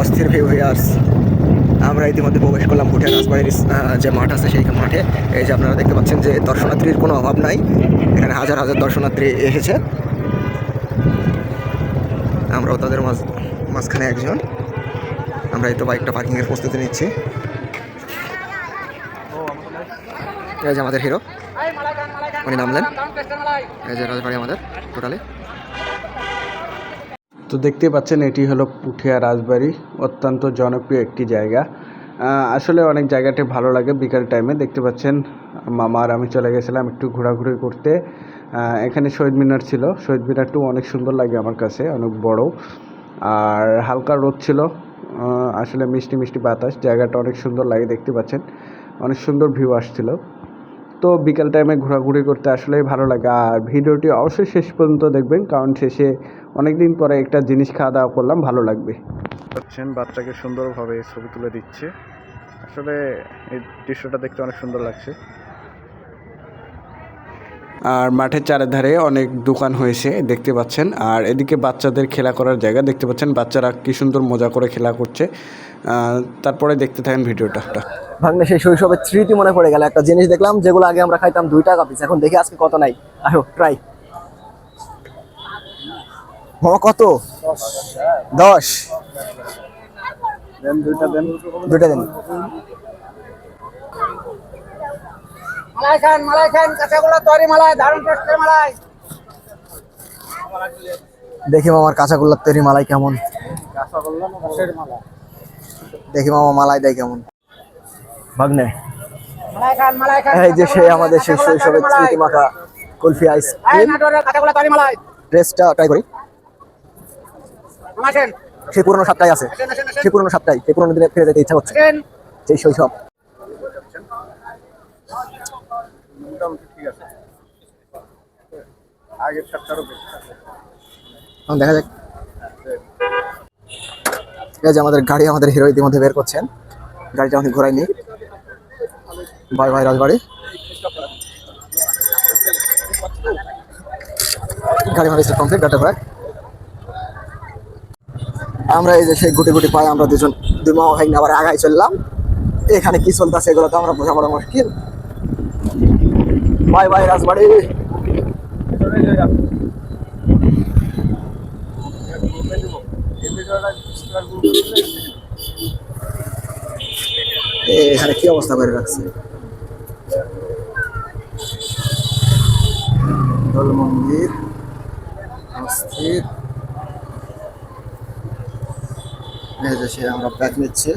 অস্থির view viewers, আমরা ইতিমধ্যে প্রবেশ করলাম পুঠিয়া রাজবাড়ির যে মাঠ আছে সেই মাঠে। এই যে আপনারা দেখতে পাচ্ছেন যে দর্শনার্থীর কোনো অভাব নাই, এখানে হাজার হাজার দর্শনার্থী এসেছে। আমরাও তাদের মাঝখানে একজন। আমরা এই তো বাইকটা পার্কিংয়ের প্রস্তুতি নিচ্ছি। এই যে আমাদের হিরো, উনি নামলেন। এই যে রাজবাড়ি আমাদের টোটালি। তো দেখতে পাচ্ছেন এটি হলো পুঠিয়া রাজবাড়ি, অত্যন্ত জনপ্রিয় একটি জায়গা। আসলে অনেক জায়গাটি ভালো লাগে বিকাল টাইমে। দেখতে পাচ্ছেন মামা আর আমি চলে গেছিলাম একটু ঘোরাঘুরি করতে। এখানে শহীদ মিনার ছিল, শহীদ মিনারটাও অনেক সুন্দর লাগে আমার কাছে, অনেক বড় আর হালকা রোদ ছিল। আসলে মিষ্টি মিষ্টি বাতাস, জায়গাটা অনেক সুন্দর লাগে। দেখতে পাচ্ছেন অনেক সুন্দর ভিউ আসছিল। তো বিকাল টাইমে ঘোরাঘুরি করতে আসলেই ভালো লাগে। আর ভিডিওটি অবশ্যই শেষ পর্যন্ত দেখবেন, কারণ শেষে অনেক দিন পরে একটা জিনিস খাওয়া দাওয়া করলাম, ভালো লাগবে। পাচ্ছেন বাচ্চাকে সুন্দরভাবে ছবি তুলে দিচ্ছে। আসলে এই দৃশ্যটা দেখতে অনেক সুন্দর লাগছে। আর মাঠের চারিধারে অনেক দোকান হয়েছে দেখতে পাচ্ছেন। আর এদিকে বাচ্চাদের খেলা করার জায়গা দেখতে পাচ্ছেন, বাচ্চারা কি সুন্দর মজা করে খেলা করছে। তারপরে দেখতে থাকেন ভিডিওটা। ভাগ্নে সেই শৈশবের স্মৃতি মনে পড়ে গেল। একটা জিনিস দেখলাম, যেগুলো আগে আমরা খাইতাম 2 টাকা পিস, এখন দেখি আজকে কত নাই। আসো ট্রাই। মামা কত? 10। দেন দুইটা দেন। দুইটা দেন। মালাই খান কাঁচাগোলা তৈরি মালাই, দারুণ টেস্টের মালাই। দেখি মামার কাঁচাগোল্লার তৈরি মালাই কেমন। দেখি মামা মালাই দেয় কেমন। ভাগ্নে মালাই খান এই যে সেই আমাদের সেই শৈশবের স্মৃতি মাখা কুলফি আইসক্রিম। কাঁচাগোলা তৈরি মালাই টেস্টটা ট্রাই করি। সেই পুরনো সাতটাই আছে, সেই পুরনো সাতটাই, সেই পুরনো দিনে ফিরে যেতে ইচ্ছা করছে, সেই শৈশব। দেখা যাক। এই যে আমাদের গাড়ি, আমাদের হিরো ইতিমধ্যে বের করছেন। গাড়িটা আমাদের ঘোরায়নি। বাই বাই রাজবাড়ি। গাড়ি আমাদের কমপ্লিট, গাড়িটা ঘোরায়। আমরা এই যে সেই গুটি গুটি পায়ে আমরা দুই মামা ভাই আবার আগায় চললাম। এখানে কি চলতেছে এগুলো তো আমরা বোঝা বড় মুশকিল। বাই বাই রাজবাড়ি। এখানে কি অবস্থা করে রাখছে। দোল মন্দির অস্থির। এই যে সে আমরা ব্যাক নিচ্ছে।